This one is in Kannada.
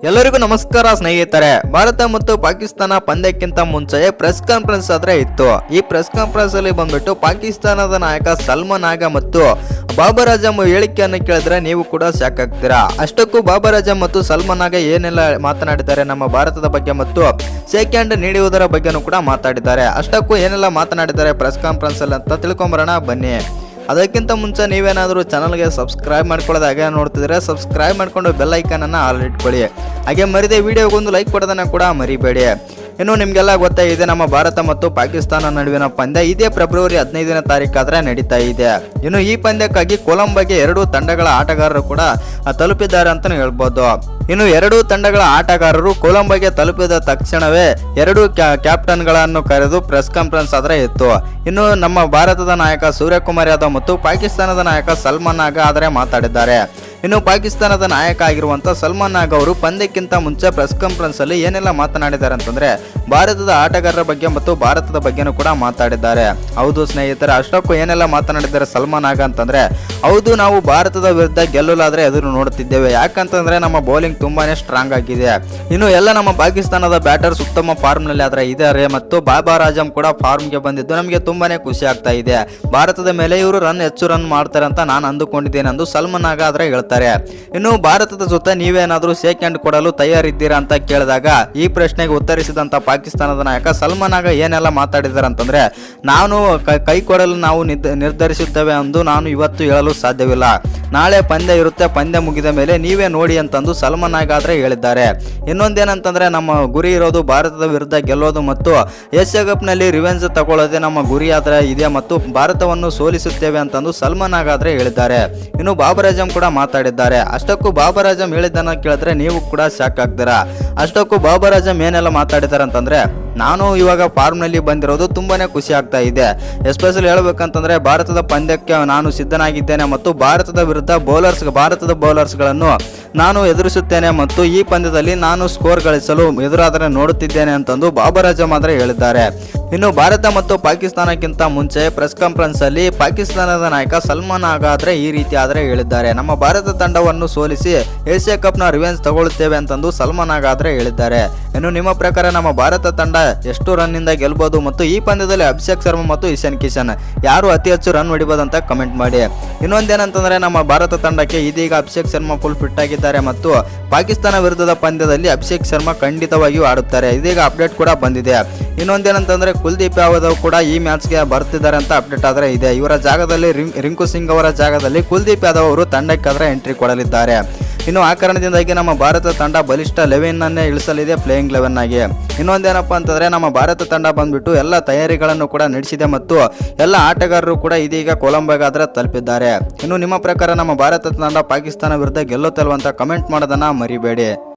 ಎಲ್ಲರಿಗೂ ನಮಸ್ಕಾರ ಸ್ನೇಹಿತರೆ. ಭಾರತ ಮತ್ತು ಪಾಕಿಸ್ತಾನ ಪಂದ್ಯಕ್ಕಿಂತ ಮುಂಚೆ ಪ್ರೆಸ್ ಕಾನ್ಫರೆನ್ಸ್ ಆದ್ರೆ ಇತ್ತು. ಈ ಪ್ರೆಸ್ ಕಾನ್ಫರೆನ್ಸ್ ಅಲ್ಲಿ ಬಂದ್ಬಿಟ್ಟು ಪಾಕಿಸ್ತಾನದ ನಾಯಕ ಸಲ್ಮಾನ್ ಆಗಾ ಮತ್ತು ಬಾಬರ್ ಆಜಮ್ ಹೇಳಿಕೆಯನ್ನು ಕೇಳಿದ್ರೆ ನೀವು ಕೂಡ ಶಾಕ್ ಆಗ್ತೀರಾ. ಅಷ್ಟಕ್ಕೂ ಬಾಬರ್ ಆಜಮ್ ಮತ್ತು ಸಲ್ಮಾನ್ ಆಗಾ ಏನೆಲ್ಲ ಮಾತನಾಡಿದ್ದಾರೆ ನಮ್ಮ ಭಾರತದ ಬಗ್ಗೆ ಮತ್ತು ಸೆಕೆಂಡ್ ನೀಡುವುದರ ಬಗ್ಗೆನೂ ಕೂಡ ಮಾತಾಡಿದ್ದಾರೆ. ಅಷ್ಟಕ್ಕೂ ಏನೆಲ್ಲ ಮಾತನಾಡಿದ್ದಾರೆ ಪ್ರೆಸ್ ಕಾನ್ಫರೆನ್ಸ್ ಅಲ್ಲಿ ಅಂತ ತಿಳ್ಕೊಂಬರೋಣ ಬನ್ನಿ. ಅದಕ್ಕಿಂತ ಮುಂಚೆ ನೀವೇನಾದರೂ ಚಾನಲ್ಗೆ ಸಬ್ಸ್ಕ್ರೈಬ್ ಮಾಡ್ಕೊಳ್ಳೋದು ಹಾಗೆ ನೋಡ್ತಿದ್ರೆ ಸಬ್ಸ್ಕ್ರೈಬ್ ಮಾಡ್ಕೊಂಡು ಬೆಲ್ ಐಕನನ್ನು ಆಲ್ ಇಟ್ಕೊಳ್ಳಿ. ಹಾಗೆ ಮರಿದೆ ವಿಡಿಯೋಗೊಂದು ಲೈಕ್ ಕೊಡೋದನ್ನು ಕೂಡ ಮರಿಬೇಡಿ. ಇನ್ನು ನಿಮಗೆಲ್ಲ ಗೊತ್ತಾಗಿದೆ ನಮ್ಮ ಭಾರತ ಮತ್ತು ಪಾಕಿಸ್ತಾನ ನಡುವಿನ ಪಂದ್ಯ ಇದೇ ಫೆಬ್ರವರಿ 15ನೇ ತಾರೀಕಾದ್ರೆ ನಡೀತಾ ಇದೆ. ಇನ್ನು ಈ ಪಂದ್ಯಕ್ಕಾಗಿ ಕೊಲಂಬೋಗೆ ಎರಡೂ ತಂಡಗಳ ಆಟಗಾರರು ಕೂಡ ತಲುಪಿದ್ದಾರೆ ಅಂತಲೇ ಹೇಳ್ಬೋದು. ಇನ್ನು ಎರಡೂ ತಂಡಗಳ ಆಟಗಾರರು ಕೊಲಂಬೋಗೆ ತಲುಪಿದ ತಕ್ಷಣವೇ ಎರಡೂ ಕ್ಯಾಪ್ಟನ್ಗಳನ್ನು ಕರೆದು ಪ್ರೆಸ್ ಕಾನ್ಫರೆನ್ಸ್ ಆದ್ರೆ ಇತ್ತು. ಇನ್ನು ನಮ್ಮ ಭಾರತದ ನಾಯಕ ಸೂರ್ಯಕುಮಾರ್ ಯಾದವ್ ಮತ್ತು ಪಾಕಿಸ್ತಾನದ ನಾಯಕ ಸಲ್ಮಾನ್ ಆಗಾ ಆದರೆ ಮಾತಾಡಿದ್ದಾರೆ. ಇನ್ನು ಪಾಕಿಸ್ತಾನದ ನಾಯಕ ಆಗಿರುವಂಥ ಸಲ್ಮಾನ್ ಆಗಾ ಅವರು ಪಂದ್ಯಕ್ಕಿಂತ ಮುಂಚೆ ಪ್ರೆಸ್ ಕಾನ್ಫರೆನ್ಸ್ ಅಲ್ಲಿ ಏನೆಲ್ಲ ಮಾತನಾಡಿದ್ದಾರೆ ಅಂತಂದ್ರೆ ಭಾರತದ ಆಟಗಾರರ ಬಗ್ಗೆ ಮತ್ತು ಭಾರತದ ಬಗ್ಗೆನೂ ಕೂಡ ಮಾತಾಡಿದ್ದಾರೆ. ಹೌದು ಸ್ನೇಹಿತರೆ, ಅಷ್ಟಕ್ಕೂ ಏನೆಲ್ಲ ಮಾತನಾಡಿದ್ದಾರೆ ಸಲ್ಮಾನ್ ಆಗಾ ಅಂತಂದ್ರೆ, ಹೌದು ನಾವು ಭಾರತದ ವಿರುದ್ಧ ಗೆಲ್ಲಲಾದ್ರೆ ಎದುರು ನೋಡುತ್ತಿದ್ದೇವೆ. ಯಾಕಂತಂದ್ರೆ ನಮ್ಮ ಬೌಲಿಂಗ್ ತುಂಬಾನೇ ಸ್ಟ್ರಾಂಗ್ ಆಗಿದೆ. ಇನ್ನು ಎಲ್ಲ ನಮ್ಮ ಪಾಕಿಸ್ತಾನದ ಬ್ಯಾಟರ್ಸ್ ಉತ್ತಮ ಫಾರ್ಮ್ ನಲ್ಲಿ ಆದ್ರೆ ಇದ್ದಾರೆ ಮತ್ತು ಬಾಬರ್ ಆಜಮ್ ಕೂಡ ಫಾರ್ಮ್ಗೆ ಬಂದಿದ್ದು ನಮಗೆ ತುಂಬಾನೇ ಖುಷಿ ಆಗ್ತಾ ಇದೆ. ಭಾರತದ ಮೇಲೆ ಇವರು ಹೆಚ್ಚು ರನ್ ಮಾಡ್ತಾರೆ ಅಂತ ನಾನು ಅಂದುಕೊಂಡಿದ್ದೇನೆ ಎಂದು ಸಲ್ಮಾನ್ ಆಗಾ ಆದ್ರೆ ಹೇಳ್ತಾರೆ. ಇನ್ನು ಭಾರತದ ಜೊತೆ ನೀವೇನಾದ್ರೂ ಸೆಕೆಂಡ್ ಕೊಡಲು ತಯಾರಿದ್ದೀರಾ ಅಂತ ಕೇಳಿದಾಗ ಈ ಪ್ರಶ್ನೆಗೆ ಉತ್ತರಿಸಿದಂತ ಪಾಕಿಸ್ತಾನದ ನಾಯಕ ಸಲ್ಮಾನ್ ಆಗಾ ಏನೆಲ್ಲ ಮಾತಾಡಿದ್ದಾರೆ ಅಂತಂದ್ರೆ, ನಾನು ಕೈ ಕೊಡಲು ನಾವು ನಿರ್ಧರಿಸುತ್ತೇವೆ ಎಂದು ನಾನು ಇವತ್ತು ಹೇಳಲು ಸಾಧ್ಯವಿಲ್ಲ. ನಾಳೆ ಪಂದ್ಯ ಇರುತ್ತೆ, ಪಂದ್ಯ ಮುಗಿದ ಮೇಲೆ ನೀವೇ ನೋಡಿ ಅಂತಂದು ಸಲ್ಮಾನ್ ಆಗಾ ಆದ್ರೆ ಹೇಳಿದ್ದಾರೆ. ಇನ್ನೊಂದೇನಂತಂದ್ರೆ ನಮ್ಮ ಗುರಿ ಇರೋದು ಭಾರತದ ವಿರುದ್ಧ ಗೆಲ್ಲೋದು ಮತ್ತು ಏಷ್ಯಾ ಕಪ್ ನಲ್ಲಿ ರಿವೆಂಜ್ ತಗೊಳ್ಳೋದೇ ನಮ್ಮ ಗುರಿ ಆದ್ರೆ ಇದೆ ಮತ್ತು ಭಾರತವನ್ನು ಸೋಲಿಸುತ್ತೇವೆ ಅಂತಂದು ಸಲ್ಮಾನ್ ಆಗಾ ಆದ್ರೆ ಹೇಳಿದ್ದಾರೆ. ಇನ್ನು ಬಾಬರ್ ಆಜಮ್ ಕೂಡ ಮಾತಾಡಿದ್ದಾರೆ. ಅಷ್ಟಕ್ಕೂ ಬಾಬರ್ ಆಜಮ್ ಹೇಳಿದ್ದನ್ನ ಕೇಳಿದ್ರೆ ನೀವು ಕೂಡ ಶಾಕ್ ಆಗ್ತೀರಾ. ಅಷ್ಟಕ್ಕೂ ಬಾಬರ್ ಆಜಮ್ ಏನೆಲ್ಲ ಮಾತಾಡಿದ್ದಾರೆ ಅಂತಂದ್ರೆ, ನಾನು ಇವಾಗ ಫಾರ್ಮ್ ನಲ್ಲಿ ಬಂದಿರೋದು ತುಂಬಾನೇ ಖುಷಿ ಆಗ್ತಾ ಇದೆ. ಎಸ್ಪೆಷಲಿ ಹೇಳ್ಬೇಕಂತಂದ್ರೆ ಭಾರತದ ಪಂದ್ಯಕ್ಕೆ ನಾನು ಸಿದ್ಧನಾಗಿದ್ದೇನೆ ಮತ್ತು ಭಾರತದ ವಿರುದ್ಧ ಭಾರತದ ಬೌಲರ್ಸ್ಗಳನ್ನು ನಾನು ಎದುರಿಸುತ್ತೇನೆ ಮತ್ತು ಈ ಪಂದ್ಯದಲ್ಲಿ ನಾನು ಸ್ಕೋರ್ ಗಳಿಸಲು ಎದುರಾದರೆ ನೋಡುತ್ತಿದ್ದೇನೆ ಅಂತಂದು ಬಾಬರ್ ಆಜಮ್ ಆದ್ರೆ ಹೇಳಿದ್ದಾರೆ. ಇನ್ನು ಭಾರತ ಮತ್ತು ಪಾಕಿಸ್ತಾನಕ್ಕಿಂತ ಮುಂಚೆ ಪ್ರೆಸ್ ಕಾನ್ಫರೆನ್ಸ್ ಅಲ್ಲಿ ಪಾಕಿಸ್ತಾನದ ನಾಯಕ ಸಲ್ಮಾನ್ ಆಗಾ ಆದ್ರೆ ಈ ರೀತಿ ಆದ್ರೆ ಹೇಳಿದ್ದಾರೆ. ನಮ್ಮ ಭಾರತ ತಂಡವನ್ನು ಸೋಲಿಸಿ ಏಷ್ಯಾ ಕಪ್ ನ ರಿವೆಂಜ್ ತಗೊಳ್ಳುತ್ತೇವೆ ಅಂತಂದು ಸಲ್ಮಾನ್ ಆಗಾ ಆದ್ರೆ ಹೇಳಿದ್ದಾರೆ. ಇನ್ನು ನಿಮ್ಮ ಪ್ರಕಾರ ನಮ್ಮ ಭಾರತ ತಂಡ ಎಷ್ಟು ರನ್ ಇಂದ ಗೆಲ್ಬಹುದು ಮತ್ತು ಈ ಪಂದ್ಯದಲ್ಲಿ ಅಭಿಷೇಕ್ ಶರ್ಮಾ ಮತ್ತು ಇಶಾನ್ ಕಿಶನ್ ಯಾರು ಅತಿ ಹೆಚ್ಚು ರನ್ ಹೊಡಿಬಹುದು ಅಂತ ಕಮೆಂಟ್ ಮಾಡಿ. ಇನ್ನೊಂದೇನಂತಂದ್ರೆ ನಮ್ಮ ಭಾರತ ತಂಡಕ್ಕೆ ಇದೀಗ ಅಭಿಷೇಕ್ ಶರ್ಮಾ ಫುಲ್ ಫಿಟ್ ಆಗಿದ್ದಾರೆ ಮತ್ತು ಪಾಕಿಸ್ತಾನ ವಿರುದ್ಧದ ಪಂದ್ಯದಲ್ಲಿ ಅಭಿಷೇಕ್ ಶರ್ಮಾ ಖಂಡಿತವಾಗಿಯೂ ಆಡುತ್ತಾರೆ. ಇದೀಗ ಅಪ್ಡೇಟ್ ಕೂಡ ಬಂದಿದೆ. ಇನ್ನೊಂದೇನಂತಂದ್ರೆ ಕುಲ್ದೀಪ್ ಯಾದವ್ ಕೂಡ ಈ ಮ್ಯಾಚ್ಗೆ ಬರ್ತಿದ್ದಾರೆ ಅಂತ ಅಪ್ಡೇಟ್ ಆದ್ರೆ ಇದೆ. ಇವರ ಜಾಗದಲ್ಲಿ ರಿಂಕು ಸಿಂಗ್ ಅವರ ಜಾಗದಲ್ಲಿ ಕುಲ್ದೀಪ್ ಯಾದವ್ ಅವರು ತಂಡಕ್ಕಾದ್ರೆ ಎಂಟ್ರಿ ಕೊಡಲಿದ್ದಾರೆ. ಇನ್ನು ಆ ಕಾರಣದಿಂದಾಗಿ ನಮ್ಮ ಭಾರತ ತಂಡ ಬಲಿಷ್ಠ 11 ಅನ್ನೇ ಇಳಿಸಲಿದೆ, ಪ್ಲೇಯಿಂಗ್ 11 ಆಗಿ. ಇನ್ನೊಂದೇನಪ್ಪ ಅಂತಂದ್ರೆ ನಮ್ಮ ಭಾರತ ತಂಡ ಬಂದ್ಬಿಟ್ಟು ಎಲ್ಲ ತಯಾರಿಗಳನ್ನು ಕೂಡ ನಡೆಸಿದೆ ಮತ್ತು ಎಲ್ಲ ಆಟಗಾರರು ಕೂಡ ಇದೀಗ ಕೊಲಂಬೋಗಾದ್ರೆ ತಲುಪಿದ್ದಾರೆ. ಇನ್ನು ನಿಮ್ಮ ಪ್ರಕಾರ ನಮ್ಮ ಭಾರತ ತಂಡ ಪಾಕಿಸ್ತಾನ ವಿರುದ್ಧ ಗೆಲ್ಲುತ್ತಲ್ವಂತ ಕಮೆಂಟ್ ಮಾಡೋದನ್ನ ಮರಿಬೇಡಿ.